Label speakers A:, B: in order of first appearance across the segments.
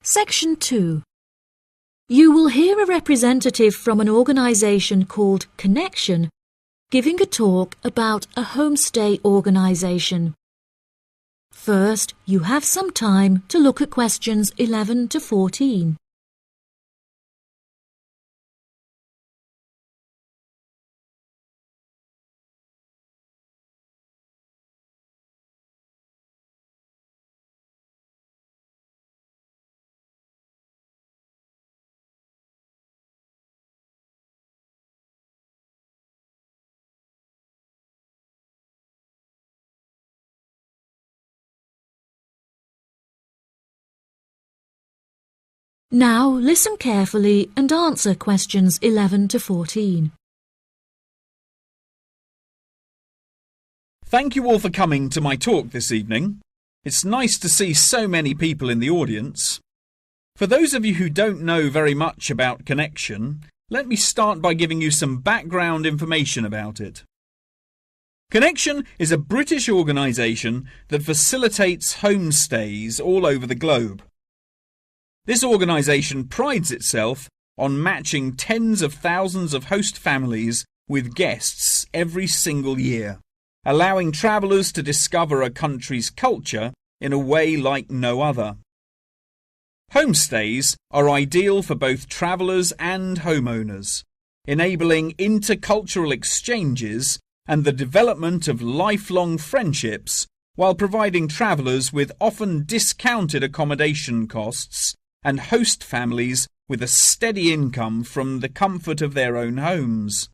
A: Section 2. You will hear a representative from an organisation called Connection giving a talk about a homestay organisation. First, you have some time to look at questions 11 to 14. Now listen carefully and answer questions 11 to 14.
B: Thank you all for coming to my talk this evening. It's nice to see so many people in the audience. For those of you who don't know very much about Connection, let me start by giving you some background information about it. Connection is a British organisation that facilitates homestays all over the globe. This organisation prides itself on matching tens of thousands of host families with guests every single year, allowing travellers to discover a country's culture in a way like no other. Homestays are ideal for both travellers and homeowners, enabling intercultural exchanges and the development of lifelong friendships while providing travellers with often discounted accommodation costs and host families with a steady income from the comfort of their own homes.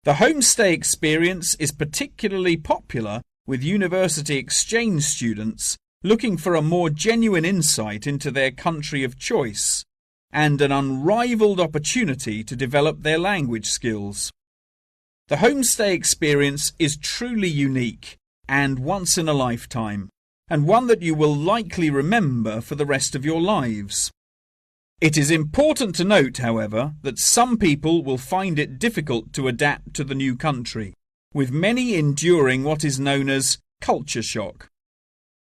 B: The homestay experience is particularly popular with university exchange students looking for a more genuine insight into their country of choice and an unrivaled opportunity to develop their language skills. The homestay experience is truly unique and once in a lifetime, and one that you will likely remember for the rest of your lives. It is important to note, however, that some people will find it difficult to adapt to the new country, with many enduring what is known as culture shock.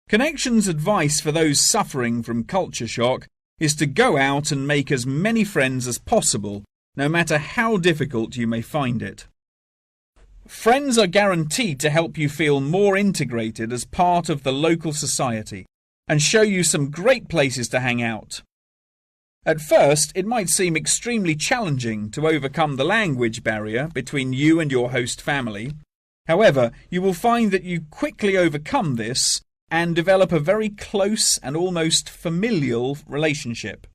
B: Connection's advice for those suffering from culture shock is to go out and make as many friends as possible, no matter how difficult you may find it. Friends are guaranteed to help you feel more integrated as part of the local society and show you some great places to hang out. At first, it might seem extremely challenging to overcome the language barrier between you and your host family. However, you will find that you quickly overcome this and develop a very close and almost familial relationship.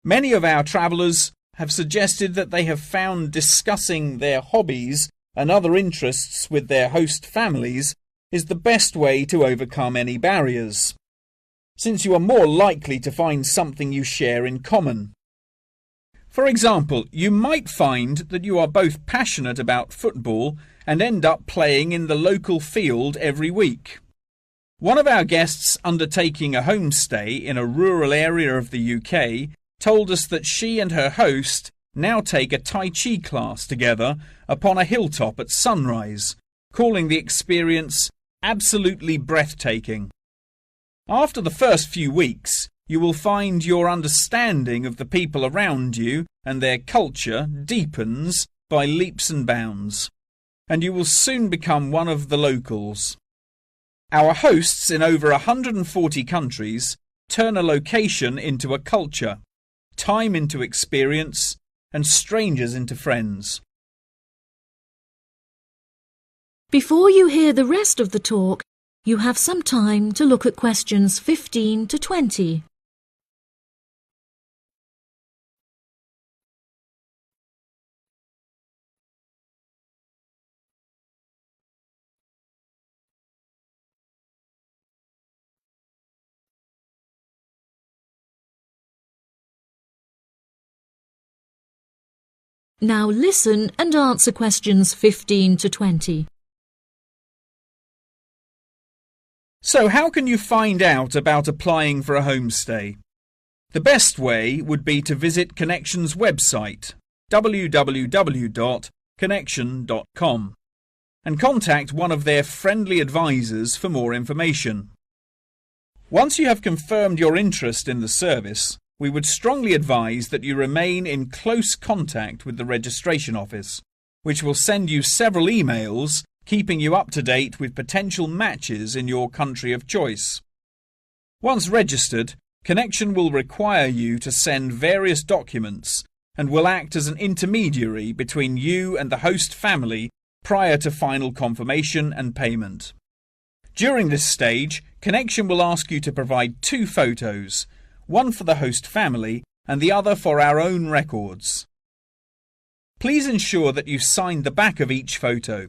B: Many of our travellers have suggested that they have found discussing their hobbies and other interests with their host families is the best way to overcome any barriers, since you are more likely to find something you share in common. For example, you might find that you are both passionate about football and end up playing in the local field every week. One of our guests undertaking a homestay in a rural area of the UK told us that she and her host now take a Tai Chi class together upon a hilltop at sunrise, calling the experience absolutely breathtaking. After the first few weeks, you will find your understanding of the people around you and their culture deepens by leaps and bounds, and you will soon become one of the locals. Our hosts in over 140 countries turn a location into a culture, time into experience, and strangers into friends.
A: Before you hear the rest of the talk, you have some time to look at questions 15 to 20. Now listen and answer questions 15 to 20.
B: So how can you find out about applying for a homestay? The best way would be to visit Connection's website, www.connection.com, and contact one of their friendly advisors for more information. Once you have confirmed your interest in the service, we would strongly advise that you remain in close contact with the registration office, which will send you several emails keeping you up to date with potential matches in your country of choice. Once registered, Connection will require you to send various documents and will act as an intermediary between you and the host family prior to final confirmation and payment. During this stage, Connection will ask you to provide 2 photos, one for the host family and the other for our own records. Please ensure that you sign the back of each photo.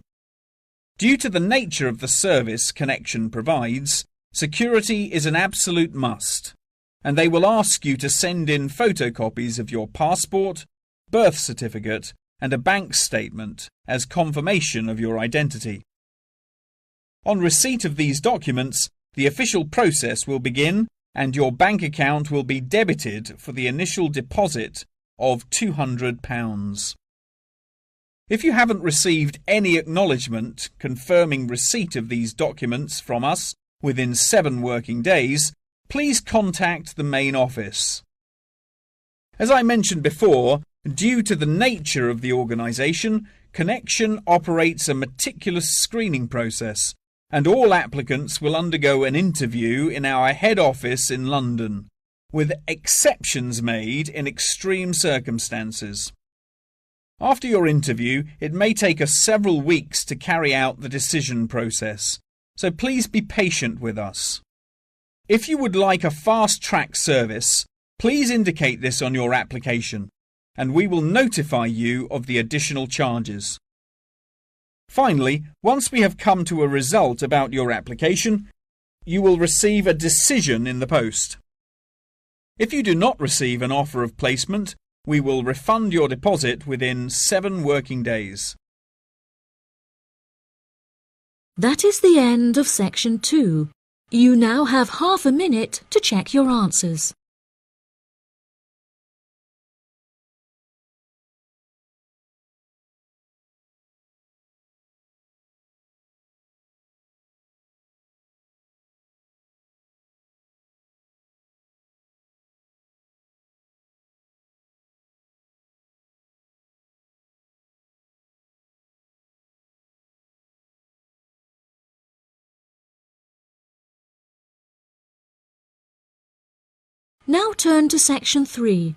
B: Due to the nature of the service Connection provides, security is an absolute must, and they will ask you to send in photocopies of your passport, birth certificate and a bank statement as confirmation of your identity. On receipt of these documents, the official process will begin and your bank account will be debited for the initial deposit of £200. If you haven't received any acknowledgement confirming receipt of these documents from us within 7 working days, please contact the main office. As I mentioned before, due to the nature of the organisation, Connection operates a meticulous screening process, and all applicants will undergo an interview in our head office in London, with exceptions made in extreme circumstances. After your interview, it may take us several weeks to carry out the decision process, so please be patient with us. If you would like a fast-track service, please indicate this on your application, and we will notify you of the additional charges. Finally, once we have come to a result about your application, you will receive a decision in the post. If you do not receive an offer of placement, we will refund your deposit within 7 working days.
A: That is the end of Section 2. You now have half a minute to check your answers. Now turn to Section 3.